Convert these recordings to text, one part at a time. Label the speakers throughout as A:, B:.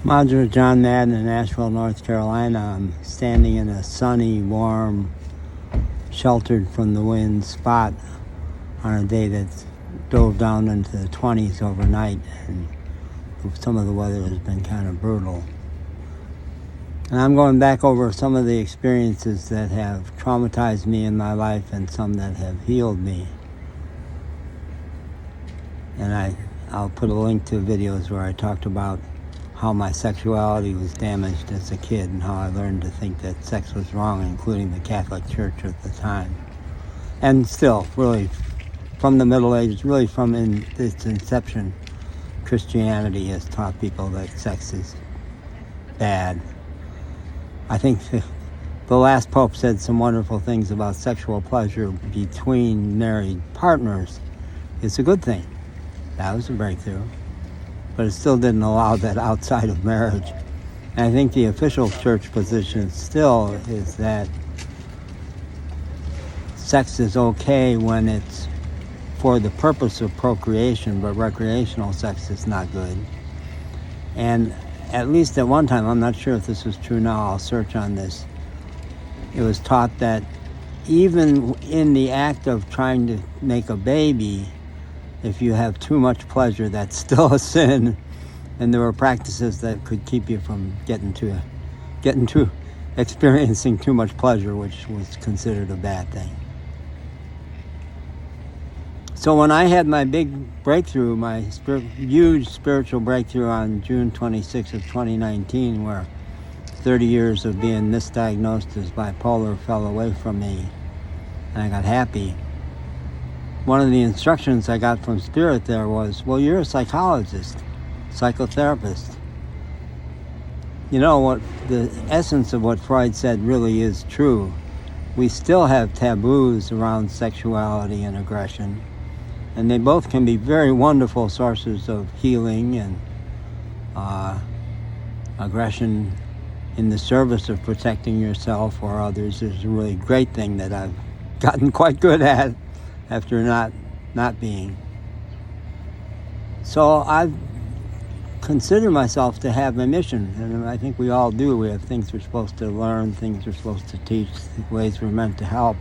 A: Roger John Madden in Asheville, North Carolina. I'm standing in a sunny, warm, sheltered from the wind spot on a day that dove down into the 20s overnight, and some of the weather has been kind of brutal. And I'm going back over some of the experiences that have traumatized me in my life and some that have healed me. And I'll put a link to videos where I talked about how my sexuality was damaged as a kid and how I learned to think that sex was wrong, including the Catholic Church at the time. And still, really, from the Middle Ages, really from its inception, Christianity has taught people that sex is bad. I think the last Pope said some wonderful things about sexual pleasure between married partners. It's a good thing. That was a breakthrough. But it still didn't allow that outside of marriage. And I think the official church position still is that sex is okay when it's for the purpose of procreation, but recreational sex is not good. And at least at one time, I'm not sure if this is true now, I'll search on this, it was taught that even in the act of trying to make a baby, if you have too much pleasure, that's still a sin. And there were practices that could keep you from getting to experiencing too much pleasure, which was considered a bad thing. So when I had my big breakthrough, my huge spiritual breakthrough on June 26th of 2019, where 30 years of being misdiagnosed as bipolar fell away from me, and I got happy, one of the instructions I got from Spirit there was, well, you're a psychologist, psychotherapist. You know what, the essence of what Freud said really is true. We still have taboos around sexuality and aggression, and they both can be very wonderful sources of healing, and aggression in the service of protecting yourself or others is a really great thing that I've gotten quite good at after not being. So I've considered myself to have a mission, and I think we all do. We have things we're supposed to learn, things we're supposed to teach, ways we're meant to help.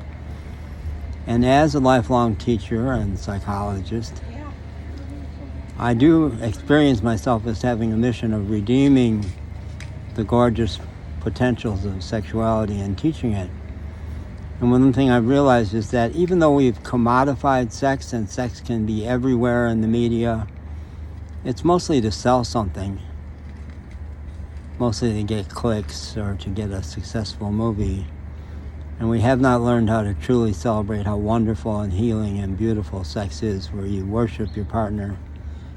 A: And as a lifelong teacher and psychologist, I do experience myself as having a mission of redeeming the gorgeous potentials of sexuality and teaching it. And one thing I've realized is that even though we've commodified sex, and sex can be everywhere in the media, it's mostly to sell something, mostly to get clicks or to get a successful movie. And we have not learned how to truly celebrate how wonderful and healing and beautiful sex is, where you worship your partner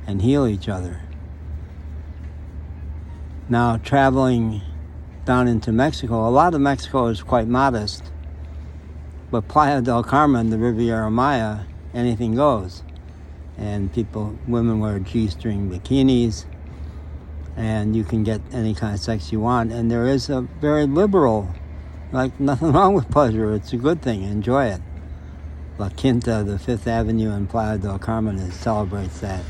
A: and heal each other. Now, traveling down into Mexico, a lot of Mexico is quite modest, but Playa del Carmen, the Riviera Maya, anything goes. And women wear G-string bikinis, and you can get any kind of sex you want. And there is a very liberal, like nothing wrong with pleasure. It's a good thing. Enjoy it. La Quinta, the 5th Avenue in Playa del Carmen, celebrates that.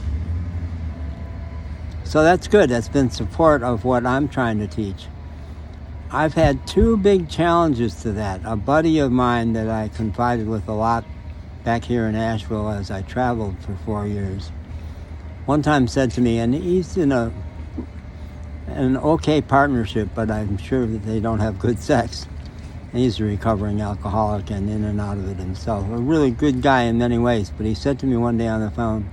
A: So that's good. That's been support of what I'm trying to teach. I've had two big challenges to that. A buddy of mine that I confided with a lot back here in Asheville as I traveled for 4 years, one time said to me, and he's in an okay partnership, but I'm sure that they don't have good sex. And he's a recovering alcoholic and in and out of it himself. A really good guy in many ways, but he said to me one day on the phone,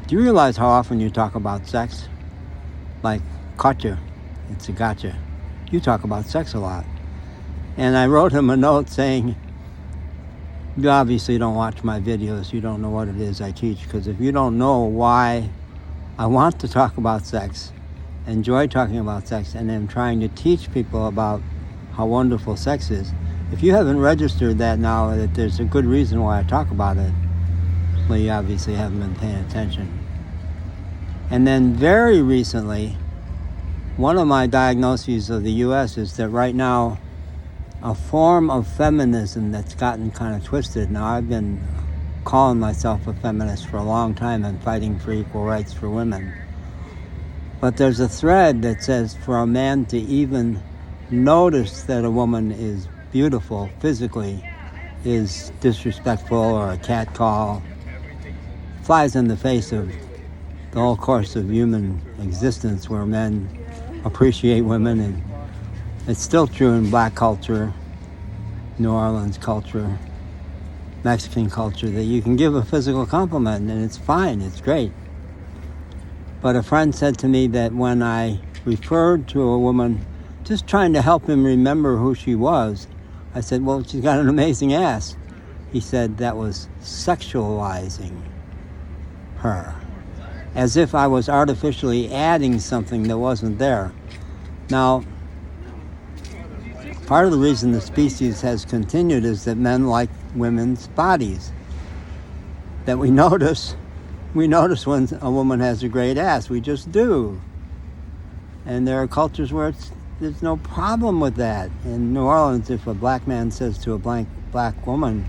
A: do you realize how often you talk about sex? Like, caught you. It's a gotcha. You talk about sex a lot. And I wrote him a note saying, you obviously don't watch my videos. You don't know what it is I teach. Because if you don't know why I want to talk about sex, enjoy talking about sex, and am trying to teach people about how wonderful sex is, if you haven't registered that now, that there's a good reason why I talk about it, well, you obviously haven't been paying attention. And then very recently, one of my diagnoses of the U.S. is that right now, a form of feminism that's gotten kind of twisted. Now, I've been calling myself a feminist for a long time and fighting for equal rights for women. But there's a thread that says for a man to even notice that a woman is beautiful physically is disrespectful or a catcall. Flies in the face of the whole course of human existence where men appreciate women, and it's still true in black culture, New Orleans culture, Mexican culture, that you can give a physical compliment and it's fine, it's great. But a friend said to me that when I referred to a woman, just trying to help him remember who she was, I said, well, she's got an amazing ass. He said that was sexualizing her, as if I was artificially adding something that wasn't there. Now, part of the reason the species has continued is that men like women's bodies. That we notice when a woman has a great ass. We just do. And there are cultures where there's no problem with that. In New Orleans, if a black man says to a black woman,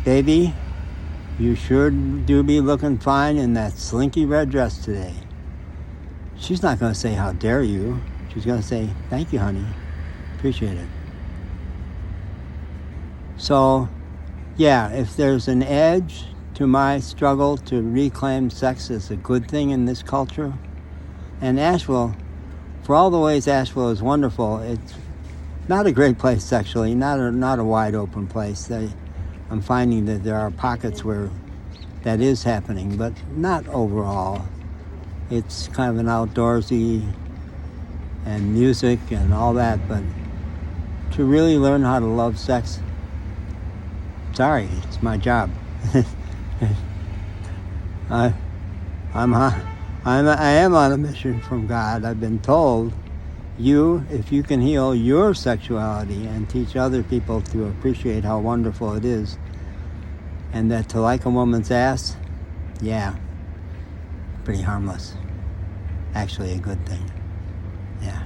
A: baby, you sure do be looking fine in that slinky red dress today. She's not going to say, how dare you? She's going to say, thank you, honey. Appreciate it. So, yeah, if there's an edge to my struggle to reclaim sex as a good thing in this culture, and Asheville, for all the ways Asheville is wonderful, it's not a great place sexually, not a wide open place. I'm finding that there are pockets where that is happening, but not overall. It's kind of an outdoorsy and music and all that, but to really learn how to love sex, sorry, it's my job. I am on a mission from God. I've been told, if you can heal your sexuality and teach other people to appreciate how wonderful it is, and that to like a woman's ass, yeah, pretty harmless. Actually a good thing. Yeah.